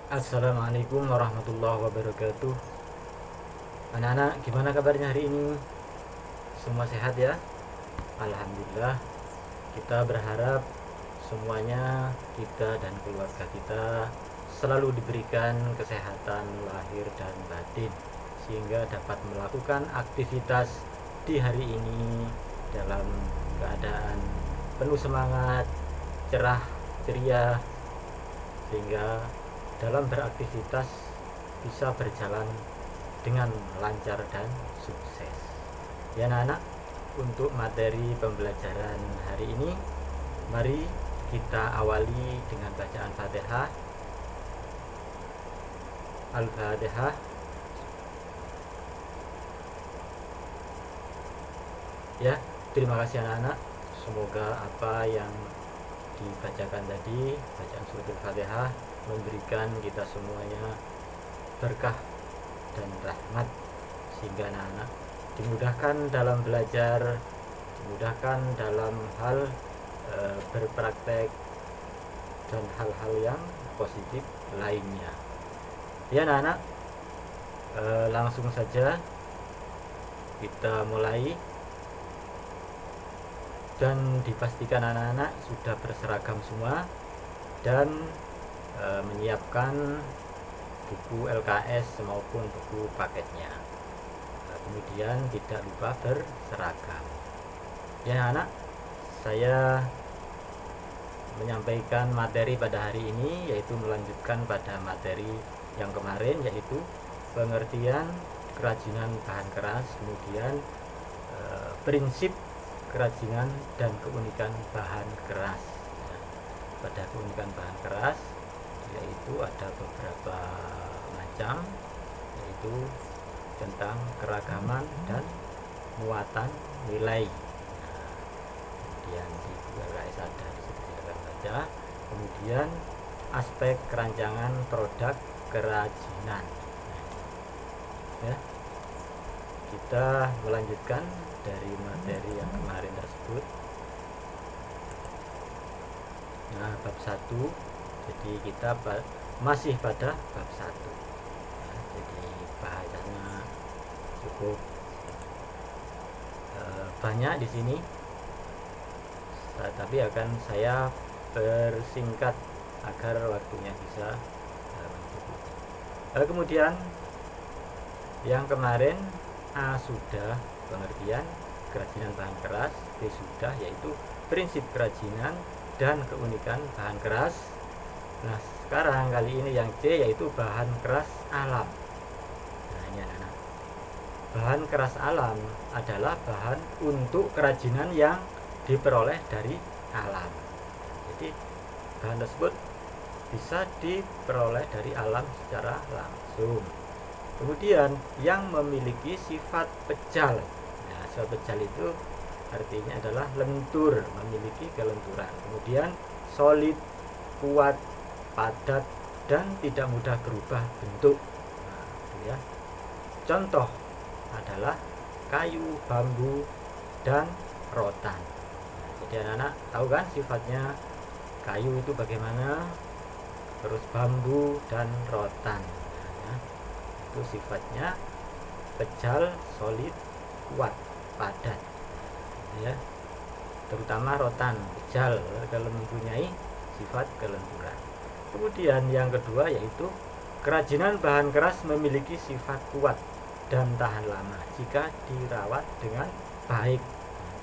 Assalamualaikum warahmatullahi wabarakatuh. Anak-anak, gimana kabarnya hari ini? Semua sehat ya? Alhamdulillah. Kita berharap semuanya, kita dan keluarga kita selalu diberikan kesehatan lahir dan batin, sehingga dapat melakukan aktivitas di hari ini dalam keadaan penuh semangat, cerah, ceria, sehingga dalam beraktivitas bisa berjalan dengan lancar dan sukses. Ya anak-anak, untuk materi pembelajaran hari ini, mari kita awali dengan bacaan Fatihah. Al-Fatihah. Ya, terima kasih anak-anak. Semoga apa yang dibacakan tadi, bacaan surat Al-Fatihah, memberikan kita semuanya berkah dan rahmat, sehingga anak-anak dimudahkan dalam belajar, dimudahkan dalam hal berpraktek dan hal-hal yang positif lainnya. Ya anak-anak, langsung saja kita mulai, dan dipastikan anak-anak sudah berseragam semua dan menyiapkan buku LKS maupun buku paketnya. Kemudian tidak lupa berseragam. Ya anak, saya menyampaikan materi pada hari ini, yaitu melanjutkan pada materi yang kemarin, yaitu pengertian kerajinan bahan keras, kemudian prinsip kerajinan dan keunikan bahan keras. Pada keunikan bahan keras, yaitu ada beberapa macam, yaitu tentang keragaman dan muatan nilai. Kemudian di LKS ada, seperti akan baca. Kemudian aspek kerancangan produk kerajinan. Ya, kita melanjutkan dari materi yang kemarin tersebut. Nah, bab 1. Jadi kita masih pada bab 1. Nah, jadi bahasanya cukup banyak di sini. Tapi akan saya persingkat agar waktunya bisa mencukupi. Kemudian yang kemarin A sudah pengertian kerajinan bahan keras, B sudah yaitu prinsip kerajinan dan keunikan bahan keras. Nah, sekarang kali ini yang C yaitu bahan keras alam. Nah, ini anak-anak. Bahan keras alam adalah bahan untuk kerajinan yang diperoleh dari alam. Jadi bahan tersebut bisa diperoleh dari alam secara langsung. Kemudian yang memiliki sifat pejal. Nah, sifat pejal itu artinya adalah lentur, memiliki kelenturan. Kemudian solid, kuat, padat, dan tidak mudah berubah bentuk. Nah, itu ya. Contoh adalah kayu, bambu, dan rotan. Nah, jadi anak-anak tahu kan sifatnya kayu itu bagaimana, terus bambu dan rotan. Nah, itu sifatnya pejal, solid, kuat, padat. Ya, terutama rotan, pejal kalau mempunyai sifat kelenturan. Kemudian yang kedua yaitu kerajinan bahan keras memiliki sifat kuat dan tahan lama jika dirawat dengan baik.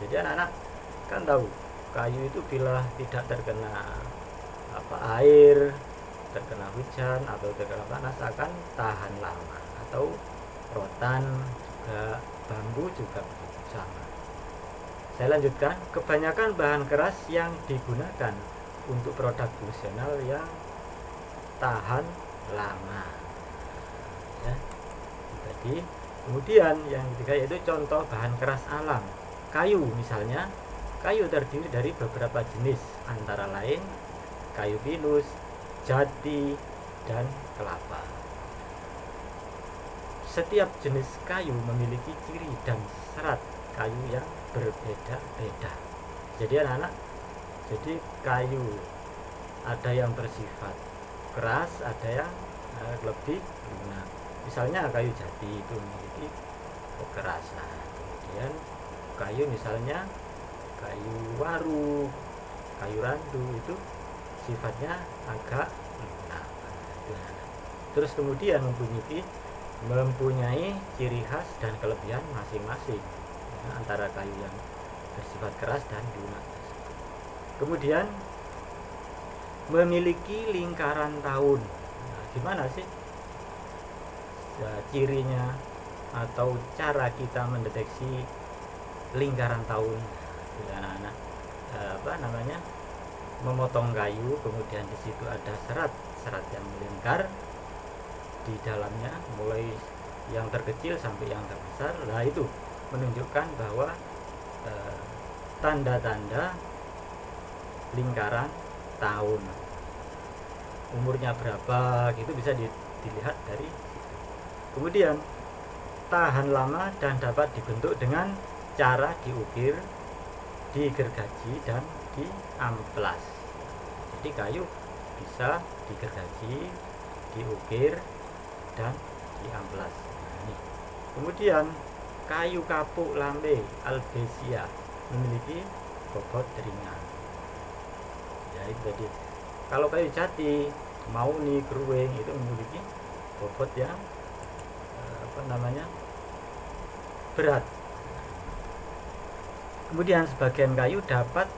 Jadi anak-anak kan tahu kayu itu bila tidak terkena air, terkena hujan atau terkena panas akan tahan lama. Atau rotan juga, bambu juga begitu sama. Saya lanjutkan, kebanyakan bahan keras yang digunakan untuk produk fungsional yang tahan lama. Ya, tadi. Kemudian yang ketiga yaitu contoh bahan keras alam. Kayu misalnya, kayu terdiri dari beberapa jenis, antara lain kayu pinus, jati, dan kelapa. Setiap jenis kayu memiliki ciri dan serat kayu yang berbeda-beda. Jadi anak-anak, jadi kayu ada yang bersifat keras, ada yang lebih lunak. Misalnya kayu jati itu memiliki kekerasan, kemudian kayu misalnya kayu waru, kayu randu itu sifatnya agak lunak. Terus kemudian mempunyai ciri khas dan kelebihan masing-masing antara kayu yang bersifat keras dan lunak. Kemudian memiliki lingkaran tahun. Nah, gimana sih cirinya atau cara kita mendeteksi lingkaran tahun? Anak-anak memotong kayu, kemudian di situ ada serat-serat yang melingkar di dalamnya, mulai yang terkecil sampai yang terbesar. Nah, itu menunjukkan bahwa tanda-tanda lingkaran tahun, umurnya berapa gitu bisa dilihat dari situ. Kemudian tahan lama dan dapat dibentuk dengan cara diukir, digergaji, dan diamplas. Jadi kayu bisa digergaji, diukir, dan diamplas. Nah, ini. Kemudian kayu kapuk lambe Albizia memiliki bobot ringan. Ya, itu tadi. Kalau kayu jati, mauni, keruing itu memiliki bobot yang berat. Kemudian sebagian kayu dapat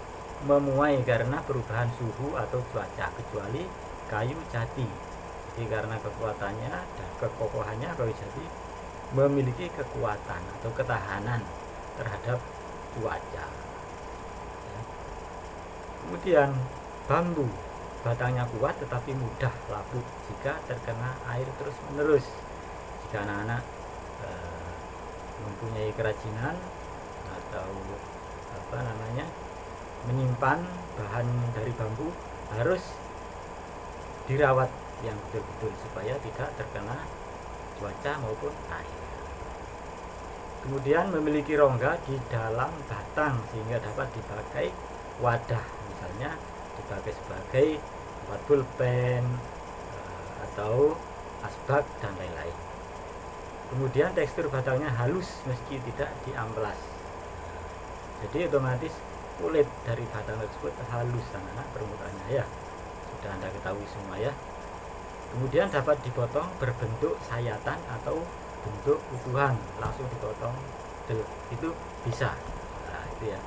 memuai karena perubahan suhu atau cuaca, kecuali kayu jati. Jadi karena kekuatannya dan kekokohannya, kayu jati memiliki kekuatan atau ketahanan terhadap cuaca. Kemudian bambu, batangnya kuat tetapi mudah lapuk jika terkena air terus menerus. Jika anak-anak mempunyai kerajinan atau menyimpan bahan dari bambu, harus dirawat yang betul-betul supaya tidak terkena cuaca maupun air. Kemudian memiliki rongga di dalam batang sehingga dapat dipakai wadah, misalnya dipakai sebagai tempat pulpen atau asbak dan lain-lain. Kemudian tekstur batangnya halus meski tidak diamplas. Jadi otomatis kulit dari batang tersebut halus, anak-anak, permukaannya ya. Sudah Anda ketahui semua ya. Kemudian dapat dipotong berbentuk sayatan atau bentuk utuhan, langsung dipotong itu bisa. Nah, itu ya.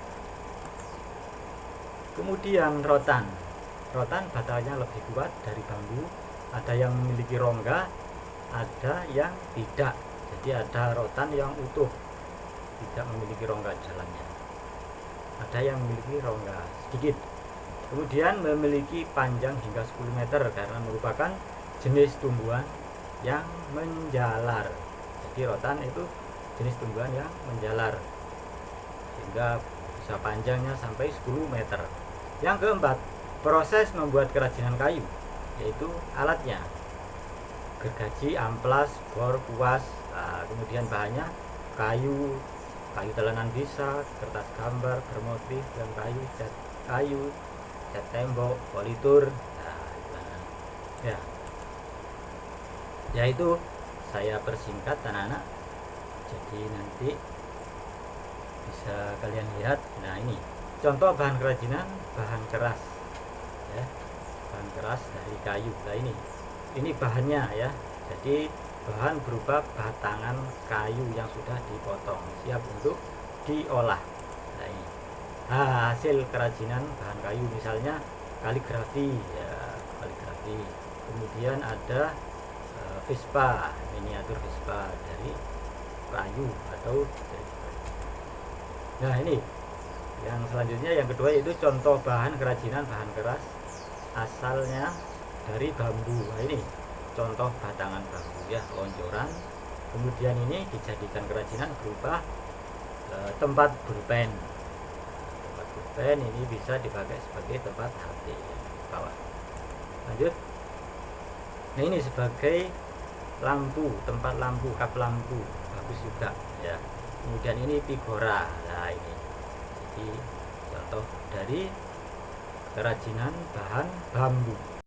Kemudian rotan batangnya lebih kuat dari bambu, ada yang memiliki rongga, ada yang tidak. Jadi ada rotan yang utuh, tidak memiliki rongga di dalamnya, ada yang memiliki rongga sedikit. Kemudian memiliki panjang hingga 10 meter karena merupakan jenis tumbuhan yang menjalar. Jadi rotan itu jenis tumbuhan yang menjalar sehingga bisa panjangnya sampai 10 meter. Yang keempat, proses membuat kerajinan kayu, yaitu alatnya gergaji, amplas, bor, kuas. Kemudian bahannya kayu telanang bisa, kertas gambar bermotif, dan kayu, cat tembok, politur. Ya itu saya persingkat anak-anak, jadi nanti bisa kalian lihat. Nah, ini contoh bahan kerajinan, bahan keras ya, bahan keras dari kayu. Nah, ini bahannya ya. Jadi bahan berupa batangan kayu yang sudah dipotong, siap untuk diolah. Nah, ini hasil kerajinan bahan kayu, misalnya kaligrafi ya, kaligrafi. Kemudian ada Vespa, miniatur Vespa dari kayu atau dari kayu. Nah, ini yang selanjutnya, yang kedua, yaitu contoh bahan kerajinan bahan keras asalnya dari bambu. Nah, ini contoh batangan bambu ya, lonjoran. Kemudian ini dijadikan kerajinan berupa tempat pulpen. Tempat pulpen ini bisa dipakai sebagai tempat HP ya, bawah. Lanjut. Nah, ini sebagai lampu, tempat lampu, kap lampu, bagus juga ya. Kemudian ini pigora. Nah, ini jadi contoh dari kerajinan bahan bambu.